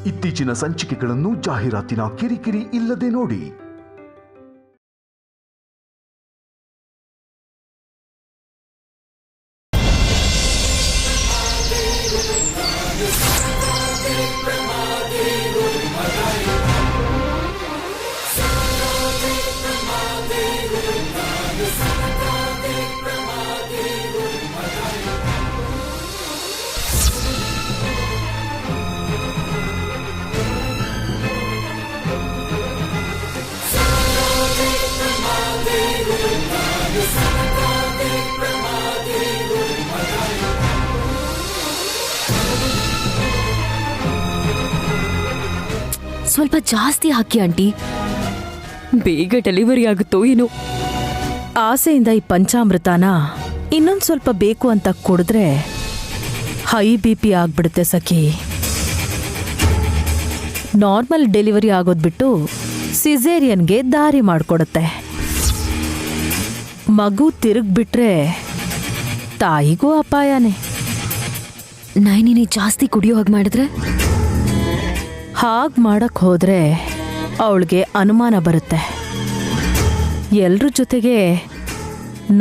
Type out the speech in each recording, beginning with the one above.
ಇತ್ತೀಚಿನ ಸಂಚಿಕೆಗಳನ್ನು ಜಾಹೀರಾತಿನ ಕಿರಿಕಿರಿ ಇಲ್ಲದೆ ನೋಡಿ. ಸ್ವಲ್ಪ ಜಾಸ್ತಿ ಹಾಕಿ ಆಂಟಿ, ಬೇಗ ಡೆಲಿವರಿ ಆಗುತ್ತೋ ಏನೋ. ಆಸೆಯಿಂದ ಈ ಪಂಚಾಮೃತನ ಇನ್ನೊಂದು ಸ್ವಲ್ಪ ಬೇಕು ಅಂತ ಕುಡಿದ್ರೆ ಹೈ BP ಆಗ್ಬಿಡುತ್ತೆ ಸಖಿ. ನಾರ್ಮಲ್ ಡೆಲಿವರಿ ಆಗೋದು ಬಿಟ್ಟು ಸಿಸೇರಿಯನ್ಗೆ ದಾರಿ ಮಾಡಿಕೊಡುತ್ತೆ. ಮಗು ತಿರುಗ್ಬಿಟ್ರೆ ತಾಯಿಗೂ ಅಪಾಯನೇ. ನೈನಿನೇ ಜಾಸ್ತಿ ಕುಡಿಯೋ ಹಾಗೆ ಮಾಡಿದ್ರೆ? ಹಾಗೆ ಮಾಡಕ್ ಹೋದ್ರೆ ಅವಳಿಗೆ ಅನುಮಾನ ಬರುತ್ತೆ. ಎಲ್ರ ಜೊತೆಗೆ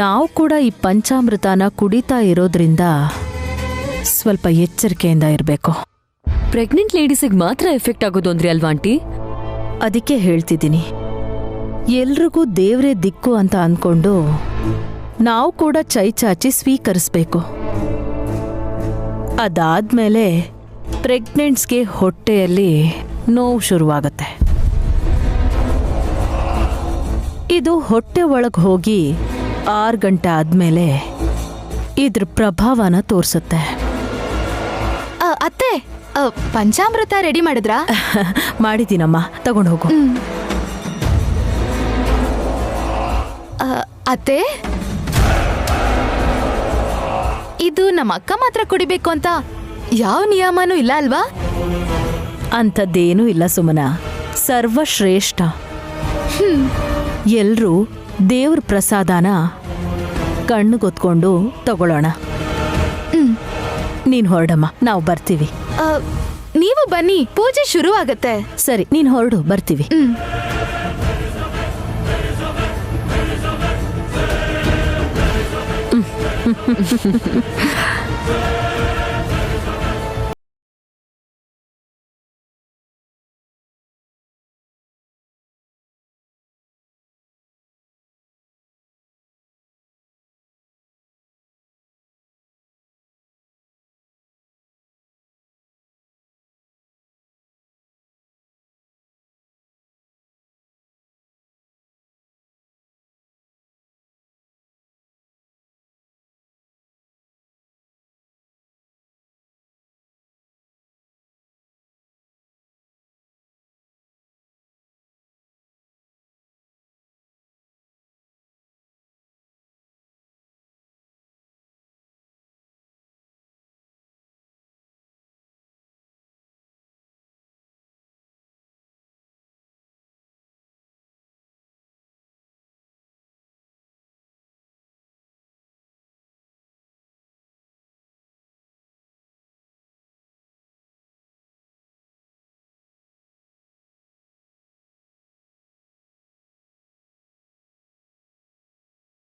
ನಾವು ಕೂಡ ಈ ಪಂಚಾಮೃತನ ಕುಡಿತಾ ಇರೋದ್ರಿಂದ ಸ್ವಲ್ಪ ಎಚ್ಚರಿಕೆಯಿಂದ ಇರಬೇಕು. ಪ್ರೆಗ್ನೆಂಟ್ ಲೇಡೀಸಿಗೆ ಮಾತ್ರ ಎಫೆಕ್ಟ್ ಆಗೋದು ಅಂದ್ರೆ ಅಲ್ವಾ ಆಂಟಿ? ಅದಕ್ಕೆ ಹೇಳ್ತಿದ್ದೀನಿ, ಎಲ್ರಿಗೂ ದೇವ್ರೇ ದಿಕ್ಕು ಅಂತ ಅಂದ್ಕೊಂಡು ನಾವು ಕೂಡ ಚೈ ಚಾಚಿ ಸ್ವೀಕರಿಸ್ಬೇಕು. ಅದಾದ್ಮೇಲೆ ಪ್ರೆಗ್ನೆಂಟ್ಸ್ಗೆ ಹೊಟ್ಟೆಯಲ್ಲಿ ನೋವು ಶುರುವಾಗುತ್ತೆ. ಇದು ಹೊಟ್ಟೆ ಒಳಗೆ ಹೋಗಿ 6 ಗಂಟೆ ಆದ್ಮೇಲೆ ಇದ್ರ ಪ್ರಭಾವನ ತೋರಿಸುತ್ತೆ. ಅತ್ತೆ, ಪಂಚಾಮೃತ ರೆಡಿ ಮಾಡಿದ್ರಾ? ಮಾಡಿದ್ದೀನಮ್ಮ, ತಗೊಂಡು ಹೋಗು. ಅತ್ತೆ, ಇದು ನಮ್ಮ ಅಕ್ಕ ಮಾತ್ರ ಕುಡಿಬೇಕು ಅಂತ ಯಾವ ನಿಯಮನೂ ಇಲ್ಲ ಅಲ್ವಾ? ಅಂಥದ್ದೇನೂ ಇಲ್ಲ ಸುಮನ, ಸರ್ವಶ್ರೇಷ್ಠ. ಎಲ್ರೂ ದೇವ್ರ ಪ್ರಸಾದನ ಕಣ್ಣುಗೊತ್ಕೊಂಡು ತಗೊಳ್ಳೋಣ. ನೀನ್ ಹೊರಡಮ್ಮ, ನಾವು ಬರ್ತೀವಿ. ನೀವು ಬನ್ನಿ, ಪೂಜೆ ಶುರು ಆಗತ್ತೆ. ಸರಿ, ನೀನ್ ಹೊರಡು, ಬರ್ತೀವಿ.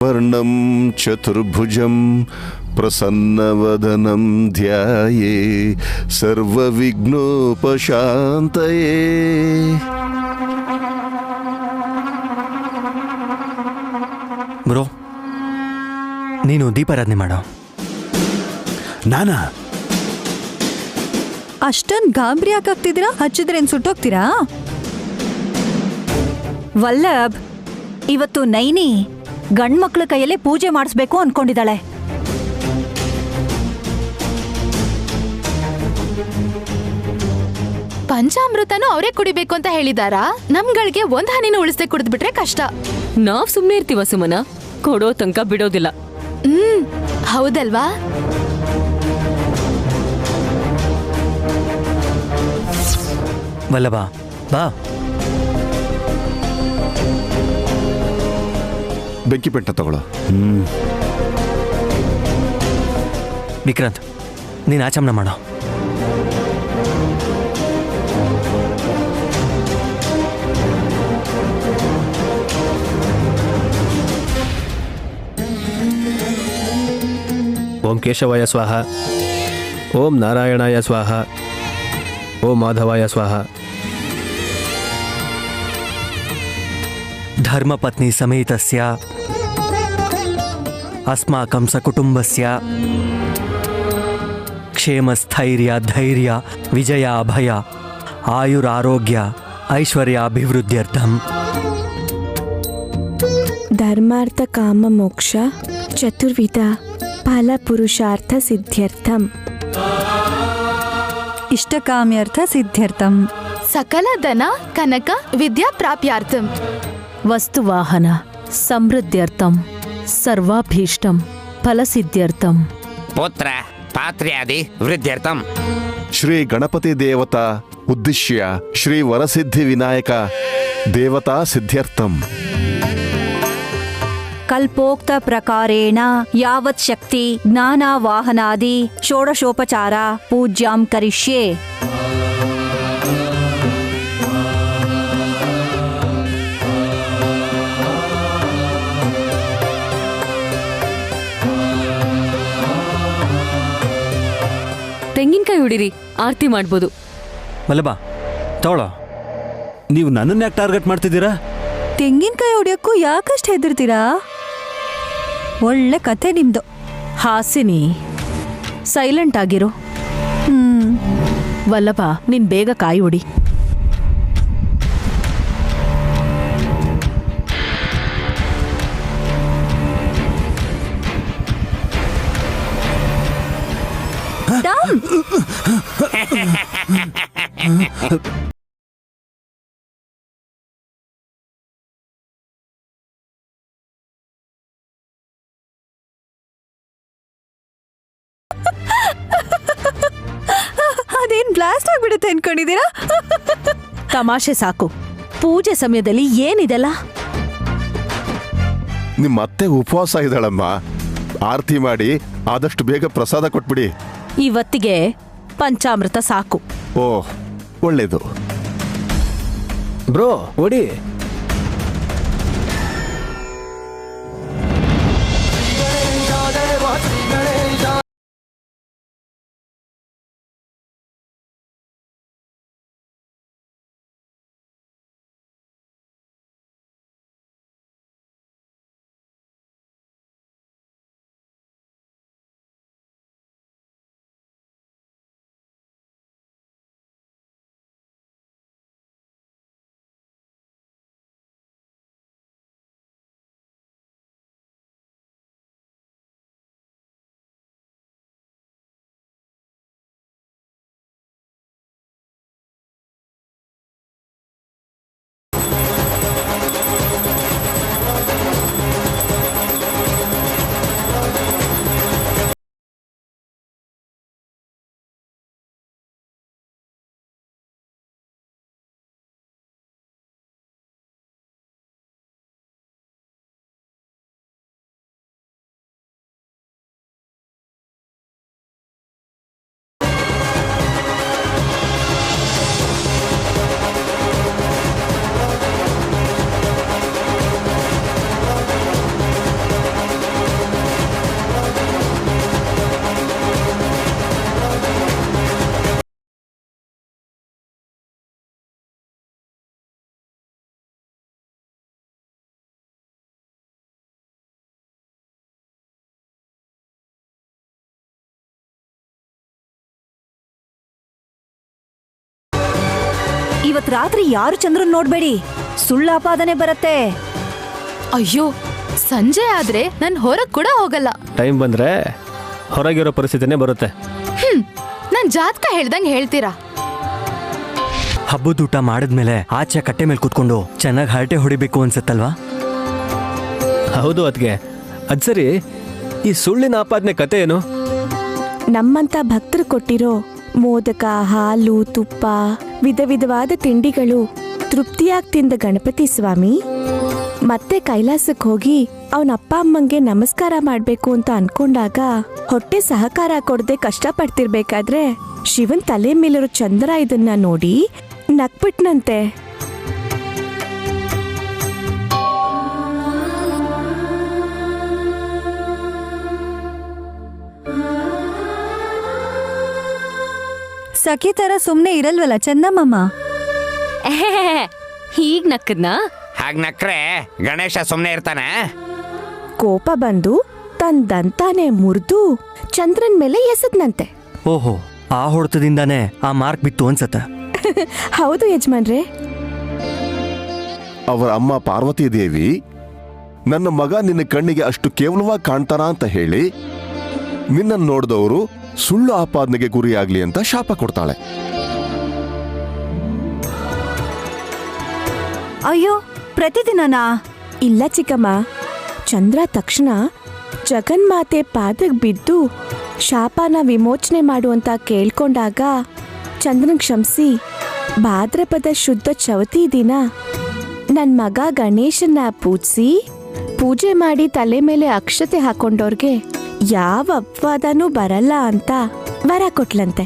ವರ್ಣಂ ಚತುರ್ಭುಜಂ ಪ್ರಸನ್ನವದನಂ ಧ್ಯಾಯೇ ಸರ್ವವಿಘ್ನೋಪಶಾಂತಯೇ. ಬ್ರೋ, ನೀನು ದೀಪಾರಾಧನೆ ಮಾಡೋ. ನಾನಾ? ಅಷ್ಟೊಂದು ಗಾಬರಿ ಯಾಕಾಗ್ತಿದ್ದೀರಾ? ಹಚ್ಚಿದ್ರೇನು ಸುಟ್ಟೋಗ್ತೀರಾ? ವಲ್ಲಭ್, ಇವತ್ತು ನೈನಿ ಗಂಡ್ಮಕ್ಳ ಕೈಯಲ್ಲೇ ಪೂಜೆ ಮಾಡಿಸ್ಬೇಕು ಅನ್ಕೊಂಡಿದ್ದಾಳೆ. ಪಂಚಾಮೃತನೂ ಅವರೇ ಕುಡಿಬೇಕು ಅಂತ ಹೇಳಿದಾರಾ? ನಮ್ಗಳಿಗೆ ಒಂದ್ ಹನಿನ ಉಳಿಸದೆ ಕುಡಿದ್ಬಿಟ್ರೆ ಕಷ್ಟ. ನಾವ್ ಸುಮ್ನೆ ಇರ್ತೀವ ಸುಮನ? ಕೊಡೋ ತನಕ ಬಿಡೋದಿಲ್ಲ. ಹೌದಲ್ವಾ? ವಲ್ಲಭ, ಬಾ. ಬೆಂಕಿ ಪೆಟ್ಟ ತಗೊಳ್ಳೋ. ವಿಕ್ರಾಂತ್, ನೀನು ಆಚಮನ ಮಾಡೋ. ಓಂ ಕೇಶವಾಯ ಸ್ವಾಹ, ಓಂ ನಾರಾಯಣಾಯ ಸ್ವಾಹ, ಓಂ ಮಾಧವಾಯ ಸ್ವಾಹ. ಧರ್ಮಪತ್ನಿ ಸಮೇತಸ್ಯ ಅಸ್ಮಾಕಂ ಸಕುಟುಂಬಸ್ಯ ಕ್ಷೇಮ ಸ್ಥೈರ್ಯ ಧೈರ್ಯ ವಿಜಯ ಅಭಯ ಆಯುರಾರೋಗ್ಯ ಐಶ್ವರ್ಯಾಭಿವೃದ್ಧ್ಯರ್ಥಂ. ಧರ್ಮಾರ್ಥ ಕಾಮ ಮೋಕ್ಷ ಚತುರ್ವಿಧ ಫಲ ಪುರುಷಾರ್ಥ ಸಿದ್ಧ್ಯರ್ಥಂ. ಇಷ್ಟಕಾಮ್ಯರ್ಥ ಸಿದ್ಧ್ಯರ್ಥಂ. ಸಕಲ ಧನ ಕನಕ ವಿದ್ಯಾ ಪ್ರಾಪ್ಯಾರ್ಥಂ. ವಸ್ತುವಾಹನ ಸಮೃದ್ಧ್ಯರ್ಥಂ ಸರ್ವಾಭೀಷ್ಟಂ ಫಲಸಿದ್ಧ್ಯರ್ಥಂ. ಪುತ್ರ ಪಾತ್ರ್ಯಾದಿ ವೃದ್ಧ್ಯರ್ಥಂ. ಶ್ರೀ ಗಣಪತಿ ದೇವತಾ ಉದ್ದಿಶ್ಯ ಶ್ರೀ ವರಸಿದ್ಧಿ ವಿನಾಯಕ ದೇವತಾ ಸಿದ್ಧ್ಯರ್ಥಂ. ಕಲ್ಪೋಕ್ತ ಪ್ರಕಾರೇಣ ಯಾವತ್ ಶಕ್ತಿ ಜ್ಞಾನವಾಹನಾದಿ ಷೋಡಶೋಪಚಾರ ಪೂಜ್ಯಾಂ ಕರಿಷ್ಯೆ. ತೆಂಗಿನಕಾಯಿ ಹೊಡಿರಿ, ಆರತಿ ಮಾಡ್ಬೋದು. ವಲ್ಲಭ ತಗೊಳ್ಳೋ. ನೀವು ನನ್ನನ್ನು ಯಾಕೆ ಟಾರ್ಗೆಟ್ ಮಾಡ್ತಿದ್ದೀರಾ? ತೆಂಗಿನಕಾಯಿ ಹೊಡಿಯೋಕ್ಕೂ ಯಾಕಷ್ಟು ಹೆದರ್ತೀರಾ? ಒಳ್ಳೆ ಕಥೆ ನಿಮ್ದು. ಹಾಸಿನಿ ಸೈಲೆಂಟ್ ಆಗಿರು. ವಲ್ಲಭ ನೀನ್ ಬೇಗ ಕಾಯಿ ಹೊಡಿ. ಅದೇನ್ ಬ್ಲಾಸ್ಟ್ ಆಗ್ಬಿಡುತ್ತೆ ಅನ್ಕೊಂಡಿದ್ದೀರಾ? ತಮಾಷೆ ಸಾಕು. ಪೂಜೆ ಸಮಯದಲ್ಲಿ ಏನಿದೆಲ್ಲ? ನಿಮ್ಮ ಅತ್ತೆ ಉಪವಾಸ ಇದ್ದಾಳಮ್ಮ. ಆರತಿ ಮಾಡಿ ಆದಷ್ಟು ಬೇಗ ಪ್ರಸಾದ ಕೊಟ್ಬಿಡಿ. ಇವತ್ತಿಗೆ ಪಂಚಾಮೃತ ಸಾಕು. ಓಹ್, ಒಳ್ಳೇದು. ಬ್ರೋ ಓಡಿ. ಇವತ್ ರಾತ್ರಿ ಯಾರು ಚಂದ್ರನ್ ನೋಡ್ಬೇಡಿ, ಸುಳ್ಳಾಪಾದನೆ ಬರತ್ತೆ. ಅಯ್ಯೋ, ಸಂಜೆ ಆದ್ರೆ ನನ್ ಹೊರಗ್ ಕೂಡ ಹೋಗಲ್ಲ. ಟೈಮ್ ಬಂದ್ರೆ ಹೊರಗಿರೋ ಪರಿಸ್ಥಿತಿನೇ ಬರುತ್ತೆ. ನನ್ ಜಾತಕ ಹೇಳ್ದಂಗ್ ಹೇಳ್ತೀರಾ? ಹಬ್ಬದ ಊಟ ಮಾಡಿದ್ಮೇಲೆ ಆಚೆ ಕಟ್ಟೆ ಮೇಲೆ ಕುತ್ಕೊಂಡು ಚೆನ್ನಾಗಿ ಹರಟೆ ಹೊಡಿಬೇಕು ಅನ್ಸತ್ತಲ್ವಾ? ಹೌದು ಅದ್ಗೆ. ಅದ್ ಸರಿ, ಈ ಸುಳ್ಳಿನ ಆಪಾದನೆ ಕತೆ ಏನು? ನಮ್ಮಂತ ಭಕ್ತರು ಕೊಟ್ಟಿರೋ ಮೋದಕ, ಹಾಲು, ತುಪ್ಪ, ವಿಧ ವಿಧವಾದ ತಿಂಡಿಗಳು ತೃಪ್ತಿಯಾಗಿ ತಿಂದ ಗಣಪತಿ ಸ್ವಾಮಿ ಮತ್ತೆ ಕೈಲಾಸಕ್ಕೆ ಹೋಗಿ ಅವನ ಅಪ್ಪ ಅಮ್ಮಂಗೆ ನಮಸ್ಕಾರ ಮಾಡ್ಬೇಕು ಅಂತ ಅನ್ಕೊಂಡಾಗ ಹೊಟ್ಟೆ ಸಹಕಾರ ಕೊಡದೆ ಕಷ್ಟಪಡ್ತಿರ್ಬೇಕಾದ್ರೆ ಶಿವನ್ ತಲೆ ಮೇಲಿರೋ ಚಂದ್ರ ಇದನ್ನ ನೋಡಿ ನಕ್ಬಿಟ್ನಂತೆ. ಸಖಿ ತರ ಸುಮ್ನೆ ಇರಲ್ವಲ್ಲ ಚಂದಮ್ಮಮ್ಮ. ಹೀಗ್ ನಕ್ಕದ್ನಾ? ಹಾಗ್ ನಕ್ರೆ ಗಣೇಶ ಸುಮ್ನೆ ಇರ್ತಾನೆ? ಕೋಪ ಬಂದು ತನ್ ದಂತಾನೆ ಮುರಿದು ಚಂದ್ರನ್ ಮೇಲೆ ಎಸದ್ನಂತೆ. ಓಹೋ, ಆ ಹೊಡೆತದಿಂದಾನೇ ಆ ಮಾರ್ಕ್ ಬಿತ್ತು ಅನ್ಸತ್ತ. ಹೌದು ಯಜಮಾನ್ರೆ. ಅವರ ಅಮ್ಮ ಪಾರ್ವತಿ ದೇವಿ ನನ್ನ ಮಗ ನಿನ್ನ ಕಣ್ಣಿಗೆ ಅಷ್ಟು ಕೇವಲವಾಗಿ ಕಾಣ್ತಾನ ಅಂತ ಹೇಳಿ ನಿನ್ನನ್ನು ನೋಡಿದವರು ಸುಳ್ಳು ಆಪಾದನೆಗೆ ಗುರಿಯಾಗ್ಲಿ ಅಂತ ಶಾಪ ಕೊಡ್ತಾಳೆ. ಅಯ್ಯೋ, ಪ್ರತಿದಿನನಾ? ಇಲ್ಲ ಚಿಕ್ಕಮ್ಮ, ಚಂದ್ರ ತಕ್ಷಣ ಜಗನ್ಮಾತೆ ಪಾದಕ್ ಬಿದ್ದು ಶಾಪನ ವಿಮೋಚನೆ ಮಾಡುವಂತ ಕೇಳ್ಕೊಂಡಾಗ ಚಂದ್ರನ್ ಕ್ಷಮಿಸಿ ಭಾದ್ರಪದ ಶುದ್ಧ ಚೌತಿ ದಿನ ನನ್ ಮಗ ಗಣೇಶನ್ನ ಪೂಜೆ ಮಾಡಿ ತಲೆ ಮೇಲೆ ಅಕ್ಷತೆ ಹಾಕೊಂಡವ್ರಿಗೆ ಯಾವ ಅಪವಾದನೂ ಬರಲ್ಲ ಅಂತ ವರ ಕೊಟ್ಲಂತೆ.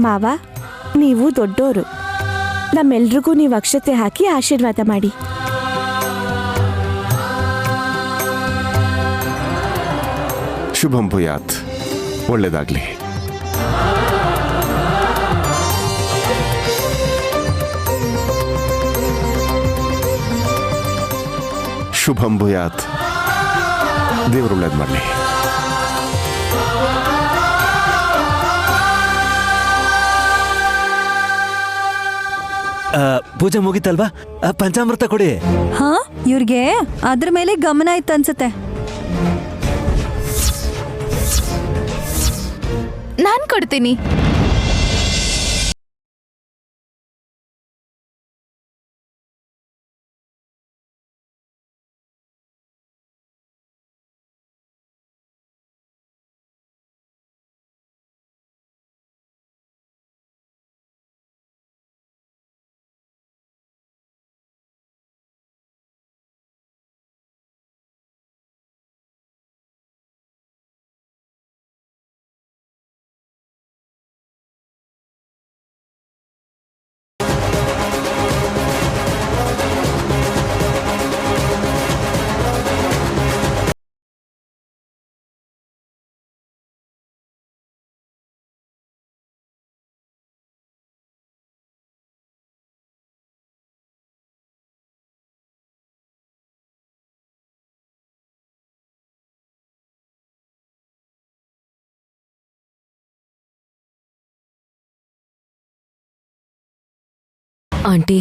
ಮಾವ, ನೀವು ದೊಡ್ಡೋರು, ನಮ್ಮೆಲ್ರಿಗೂ ನೀವು ಅಕ್ಷತೆ ಹಾಕಿ ಆಶೀರ್ವಾದ ಮಾಡಿ. ಶುಭಂ ಭೂಯಾತ್. ಒಳ್ಳೆಯದಾಗ್ಲಿ. ಶುಭಂ ಭೂಯಾತ್. ದೇವರು ಒಳ್ಳೇದು ಮಾಡಲಿ. ಪೂಜೆ ಮುಗಿತಲ್ವಾ? ಪಂಚಾಮೃತ ಕೊಡಿ. ಹಾ, ಇವ್ರಿಗೆ ಅದ್ರ ಮೇಲೆ ಗಮನ ಇತ್ತು ಅನ್ಸುತ್ತೆ. ನಾನ್ ಕೊಡ್ತೀನಿ. ಆಂಟಿ,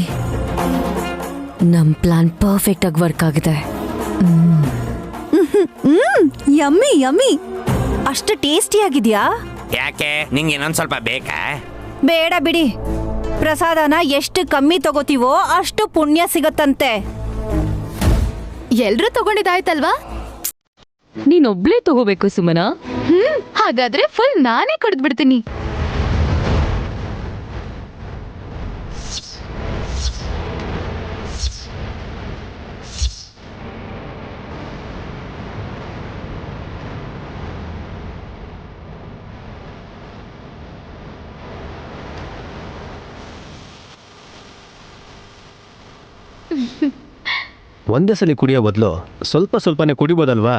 ನಮ್ ಪ್ಲಾನ್ ಪರ್ಫೆಕ್ಟ್ ಆಗಿ ವರ್ಕ್ ಆಗಿದೆ. Yummy yummy. ಅಷ್ಟು ಟೇಸ್ಟಿ ಆಗಿದ್ಯಾ? ಯಾಕೆ, ನಿಂಗೆ ಇನ್ನೊಂದ್ ಸ್ವಲ್ಪ ಬೇಕಾ? ಬೇಡ ಬಿಡಿ. ಪ್ರಸಾದನ ಎಷ್ಟು ಕಮ್ಮಿ ತಗೋತೀವೋ ಅಷ್ಟು ಪುಣ್ಯ ಸಿಗತ್ತಂತೆ. ಎಲ್ರೂ ತಗೊಂಡಿದ್ದಾಯ್ತಲ್ವಾ? ನೀನೊಬ್ಳೇ ತಗೋಬೇಕು ಸುಮನಾ. ಹಾಗಾದ್ರೆ ಫುಲ್ ನಾನೇ ಕುಡಿದ್ಬಿಡ್ತೀನಿ. ಒಂದೇ ಸಲ ಕುಡಿಯೋ ಬದಲು ಸ್ವಲ್ಪ ಸ್ವಲ್ಪನೇ ಕುಡಿಬೋದಲ್ವಾ?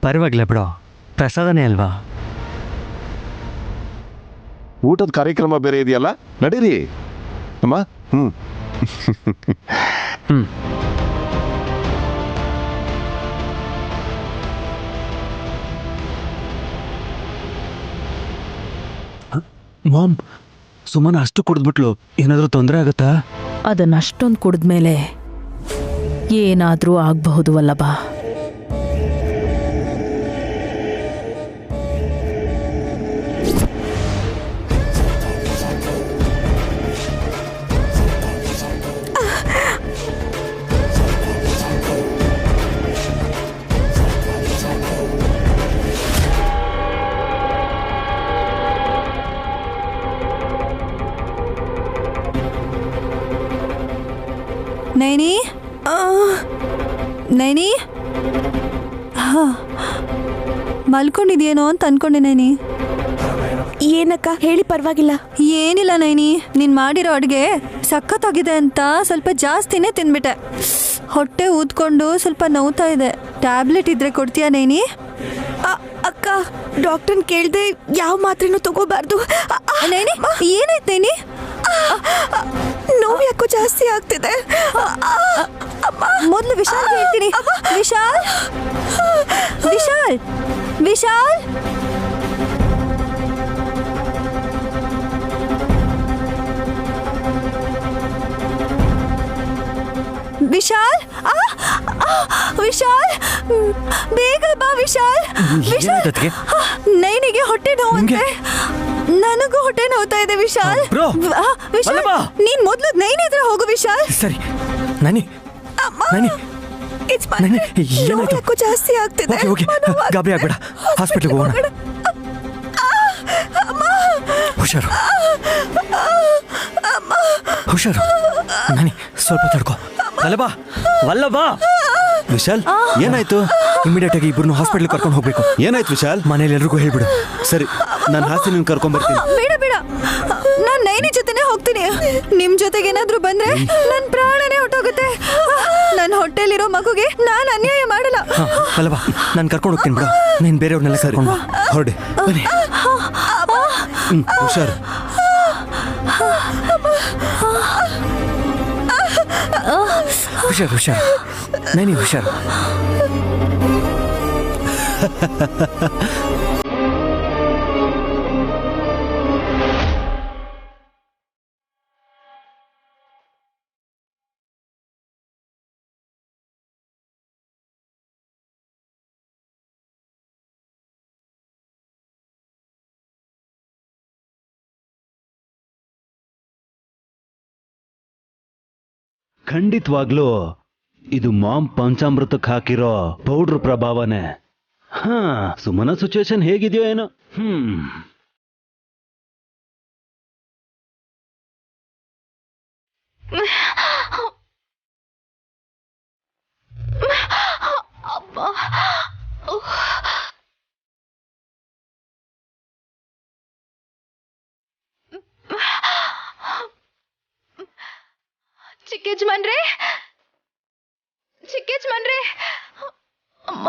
ಪರವಾಗಿಲ್ಲ ಬಿಡೋ, ಪ್ರಸಾದನೇ ಅಲ್ವಾ. ಊಟದ ಕಾರ್ಯಕ್ರಮ ಬೇರೆ ಇದೆಯಲ್ಲ, ನಡೀರಿ ಅಮ್ಮ. ಮಾಮ್, ಸುಮನ ಅಷ್ಟು ಕುಡಿದ್ಬಿಟ್ಲು, ಏನಾದರೂ ತೊಂದರೆ ಆಗುತ್ತಾ? ಅದನ್ನಷ್ಟೊಂದು ಕುಡಿದ್ಮೇಲೆ ಏನಾದರೂ ಆಗಬಹುದು ವಲ್ಲಭ. ನೈನಿ, ನೈನಿ, ಮಲ್ಕೊಂಡಿದ್ಯೇನೋ ಅಂತ ಅನ್ಕೊಂಡೆ ನೈನಿ. ಏನಕ್ಕ ಹೇಳಿ, ಪರವಾಗಿಲ್ಲ. ಏನಿಲ್ಲ ನೈನಿ, ನೀನ್ ಮಾಡಿರೋ ಅಡ್ಗೆ ಸಖತ್ತಾಗಿದೆ ಅಂತ ಸ್ವಲ್ಪ ಜಾಸ್ತಿನೇ ತಿನ್ಬಿಟ್ಟೆ. ಹೊಟ್ಟೆ ಊದ್ಕೊಂಡು ಸ್ವಲ್ಪ ನೋವ್ತಾ ಇದೆ. ಟ್ಯಾಬ್ಲೆಟ್ ಇದ್ರೆ ಕೊಡ್ತೀಯಾ ನೈನಿ? ಅಕ್ಕ, ಡಾಕ್ಟರ್ನ ಕೇಳ್ದೆ ಯಾವ ಮಾತ್ರೆನೂ ತಗೋಬಾರ್ದು. ನೈನಿ, ಏನಾಯ್ತು ನೈನಿ? ನೋವು ಯಾಕೋ ಜಾಸ್ತಿ ಆಗ್ತಿದೆ. ಮೊದಲು ವಿಶಾಲ್ ಹೇಳ್ತೀನಿ. ವಿಶಾಲ್, ವಿಶಾಲ್, ವಿಶಾಲ್, ವಿಶಾಲ್, ವಿಶಾಲ್, ಬೇಗ ಬಾ ವಿಶಾಲ್. ವಿಶಾಲ್, ನೈನಿಗೆ ಹೊಟ್ಟೆ ನೋವಂತೆ. ನನಗೂ ಹೊಟ್ಟೆ ನೋವ್ತಾ ಇದೆ ವಿಶಾಲ್. ವಿಶಾಲ್, ನೀನ್ ಮೊದ್ಲು ನೈನಿ ಹತ್ರ ಹೋಗು ವಿಶಾಲ್. ಸರಿ. ನನಿ ಯಾಕೋ ಜಾಸ್ತಿ ಆಗ್ತಿದೆ. ಗಾಬರಿ ಆಗ್ಬೇಡ, ಹಾಸ್ಪಿಟ್ಲಿಗೆ ಹೋಗೋಣ. ಹುಷಾರು ಹುಷಾರು. ನನಿ ಸ್ವಲ್ಪ ತಡ್ಕೋ. ವಲ್ಲಭ, ವಿಶಾಲ್, ಏನಾಯ್ತು? ಇಮಿಡಿಯೇಟ್ ಆಗಿ ಇಬ್ಬರನ್ನು ಹಾಸ್ಪಿಟಲ್ ಕರ್ಕೊಂಡು ಹೋಗ್ಬೇಕು. ಏನಾಯ್ತು ವಿಶಾಲ್? ಮನೇಲಿ ಎಲ್ರಿಗೂ ಹೇಳ್ಬಿಡು. ಸರಿ, ನಾನು ಹಾಸಿನ ಕರ್ಕೊಂಡ್ ಬರ್ತೀನಿ. ಬೇಡ ಬೇಡ, ನಾನ್ ನೈನಿ ಜೊತೆನೆ ಹೋಗ್ತೀನಿ. ನಿಮ್ ಜೊತೆಗೆ ಏನಾದ್ರೂ ಬಂದ್ರೆ ನನ್ ಪ್ರಾಣನೇ ಹೊಟ್ಟೋಗುತ್ತೆ. ನನ್ ಹೊಟ್ಟೆಲಿರೋ ಮಗುಗೆ ನಾನ್ ಅನ್ಯಾಯ ಮಾಡಲ್ಲ. ವಲ್ಲಭ, ನಾನು ಕರ್ಕೊಂಡು ಹೋಗ್ತೀನಿ ಬಿಡು. ನೀನ್ ಬೇರೆಯವ್ರನ್ನೆಲ್ಲ ಕರ್ಕೊಂಡು ಹೊರಡಿ. ಬನ್ನಿ. ಹುಷಾರು. ಹುಷಾರು. ನೈನಿ ಹುಷಾರು. ಖಂಡಿತವಾಗ್ಲೂ ಇದು ಮಾಮ್ ಪಂಚಾಮೃತಕ್ಕೆ ಹಾಕಿರೋ ಪೌಡ್ರ್ ಪ್ರಭಾವನೆ. ಸುಮನ ಸಿಚುವೇಶನ್ ಹೇಗಿದೆಯೋ ಏನೋ. ಚಿಕ್ಕೇಜ್ಮನ್ರೆ, ಅಮ್ಮ,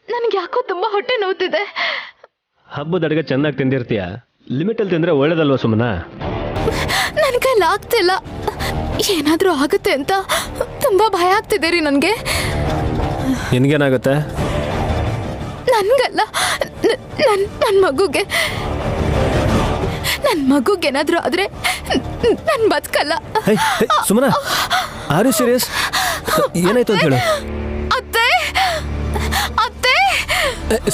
ನನ್ಗೆ ಯಾಕೋ ತುಂಬಾ ಹೊಟ್ಟೆ ನೋವ್ತಿದೆ. ಹಬ್ಬದ ಅಡುಗೆ ಚೆನ್ನಾಗಿ ತಿಂದಿರ್ತೀಯ. ಲಿಮಿಟಲ್ಲಿ ತಿಂದ್ರೆ ಒಳ್ಳೇದಲ್ವಾ ಸುಮನ? ನನ್ ಕೈಲಿ ಆಗ್ತಿಲ್ಲ. ಏನಾದ್ರೂ ಆಗುತ್ತೆ ಅಂತ ತುಂಬಾ ಭಯ ಆಗ್ತಿದೆ ರೀ ನನ್ಗೆ. ನಿನ್ಗೇನಾಗುತ್ತೆ? ನನ್ಗಲ್ಲ, ನನ್ ಮಗುಗೆ. ನನ್ ಮಗುಗೇನಾದ್ರೂ ಆದ್ರೆ ನನ್ ಬದುಕಲ್ಲ. Sumana, are you serious? ಏನಾಯ್ತು ಅಂತ ಹೇಳು. ಅತ್ತೆ, ಅತ್ತೆ,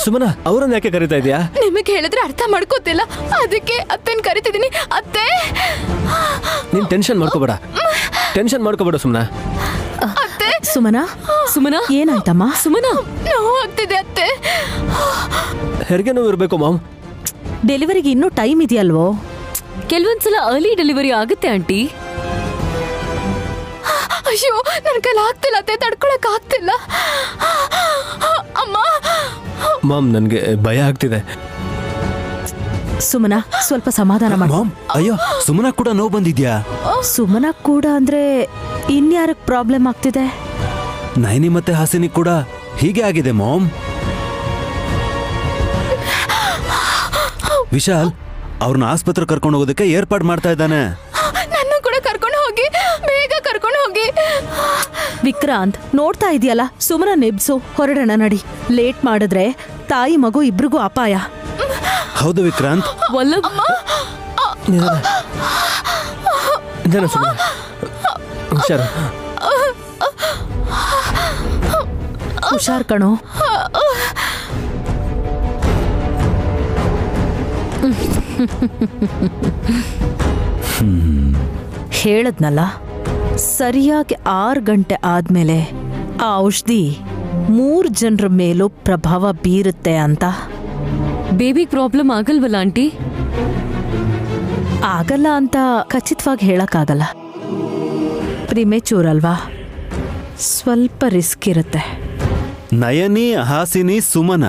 ಸುಮನ, ಅವ್ರನ್ನ ಯಾಕೆ ಕರೀತಾ ಇದೀಯಾ? ನಿಮಗೆ ಹೇಳಿದ್ರೆ ಅರ್ಥ ಮಾಡ್ಕೋತಿಲ್ಲ, ಅದಕ್ಕೆ ಅತ್ತೆನ್ ಕರಿತಿದ್ದೀನಿ. ಅತ್ತೆ, ನೀನ್ ಟೆನ್ಷನ್ ಮಾಡ್ಕೋಬೇಡ ಸುಮನ. ಅತ್ತೆ, ಸುಮನ ಏನಾಯ್ತಮ್ಮ? ಸುಮನ, ನೋವು ಆಗ್ತಿದೆ ಅತ್ತೆ. ಹೆರಿಗೆ ನೋವು ಇರ್ಬೇಕು ಮಾಮ್. ಡೆಲಿವರಿಗೆ ಇನ್ನೂ ಟೈಮ್ ಇದೆಯಲ್ವೋ? ಕೆಲವೊಂದ್ಸಲ ಅರ್ಲಿ ಡೆಲಿವರಿ ಆಗುತ್ತೆ ಆಂಟಿ. ಅಯ್ಯೋ, ನನ್ ಕೈಲಿ ಆಗ್ತಿಲ್ಲ ಅತ್ತೆ, ತಡ್ಕೊಳಕ್ ಆಗ್ತಿಲ್ಲ. ಅಮ್ಮ, ಮಾಮ್, ನನ್ಗೆ ಭಯ ಆಗ್ತಿದೆ. ಸುಮನ, ಸ್ವಲ್ಪ ಸಮಾಧಾನ ಮಾಡು. ಅಯ್ಯೋ, ಸುಮನ ಕೂಡ ನೋವು ಬಂದಿದ್ಯಾ? ಸುಮನ ಕೂಡ ಅಂದ್ರೆ ಇನ್ಯಾರಕ್ ಪ್ರಾಬ್ಲಮ್ ಆಗ್ತಿದೆ? ನೈನಿ ಮತ್ತೆ ಹಾಸಿನಿ ಕೂಡ ಹೀಗೆ ಆಗಿದೆ ಮಾಮ್. ವಿಶಾಲ್ ಅವ್ರನ್ನ ಆಸ್ಪತ್ರೆ ಕರ್ಕೊಂಡು ಹೋಗೋದಕ್ಕೆ ಏರ್ಪಾಡು ಮಾಡ್ತಾ ಇದ್ದಾನೆ. ನನ್ನ ಕೂಡ ಕರ್ಕೊಂಡು ಹೋಗಿ, ಬೇಗ ಕರ್ಕೊಂಡು ಹೋಗಿ. ವಿಕ್ರಾಂತ್, ನೋಡ್ತಾ ಇದೆಯಲ್ಲ, ಸುಮನ ನೆಬ್ಸು, ಹೊರಡೋಣ ನಡಿ. ಲೇಟ್ ಮಾಡಿದ್ರೆ ತಾಯಿ ಮಗು ಇಬ್ರಿಗೂ ಅಪಾಯ. ಹೌದು ವಿಕ್ರಾಂತ್. ಹುಷಾರ್ ಕಣೋ. ಹೇಳದ್ನಲ್ಲ, ಸರಿಯಾಗಿ 6 ಗಂಟೆ ಆದ್ಮೇಲೆ ಆ ಔಷಧಿ 3 ಜನರ ಮೇಲೂ ಪ್ರಭಾವ ಬೀರುತ್ತೆ ಅಂತ. ಬೇಬಿ ಪ್ರಾಬ್ಲಮ್ ಆಗಲ್ವಲ್ಲ ಆಂಟಿ? ಆಗಲ್ಲ ಅಂತ ಖಚಿತವಾಗಿ ಹೇಳಕ್ಕಾಗಲ್ಲ. ಪ್ರಿಮೇಚೂರ್ ಅಲ್ವಾ, ಸ್ವಲ್ಪ ರಿಸ್ಕ್ ಇರುತ್ತೆ. ನಯನಿ, ಹಾಸಿನಿ, ಸುಮನ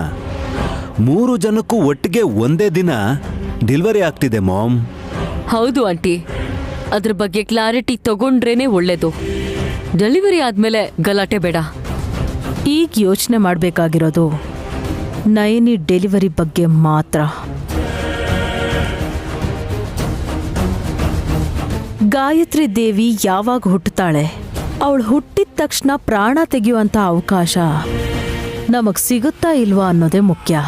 3 ಜನಕ್ಕೂ ಒಟ್ಟಿಗೆ ಒಂದೇ ದಿನ ಡೆಲಿವರಿ ಆಗ್ತಿದೆ ಮಾಮ್. ಹೌದು ಆಂಟಿ, ಅದ್ರ ಬಗ್ಗೆ ಕ್ಲಾರಿಟಿ ತಗೊಂಡ್ರೇನೆ ಒಳ್ಳೇದು. ಡೆಲಿವರಿ ಆದ್ಮೇಲೆ ಗಲಾಟೆ ಬೇಡ. ಈಗ ಯೋಚನೆ ಮಾಡಬೇಕಾಗಿರೋದು ನಯನಿ ಡೆಲಿವರಿ ಬಗ್ಗೆ ಮಾತ್ರ. ಗಾಯತ್ರಿ ದೇವಿ ಯಾವಾಗ ಹುಟ್ಟುತ್ತಾಳೆ, ಅವಳು ಹುಟ್ಟಿದ ತಕ್ಷಣ ಪ್ರಾಣ ತೆಗೆಯುವಂಥ ಅವಕಾಶ ನಮಗ್ ಸಿಗುತ್ತಾ ಇಲ್ವಾ ಅನ್ನೋದೇ ಮುಖ್ಯ.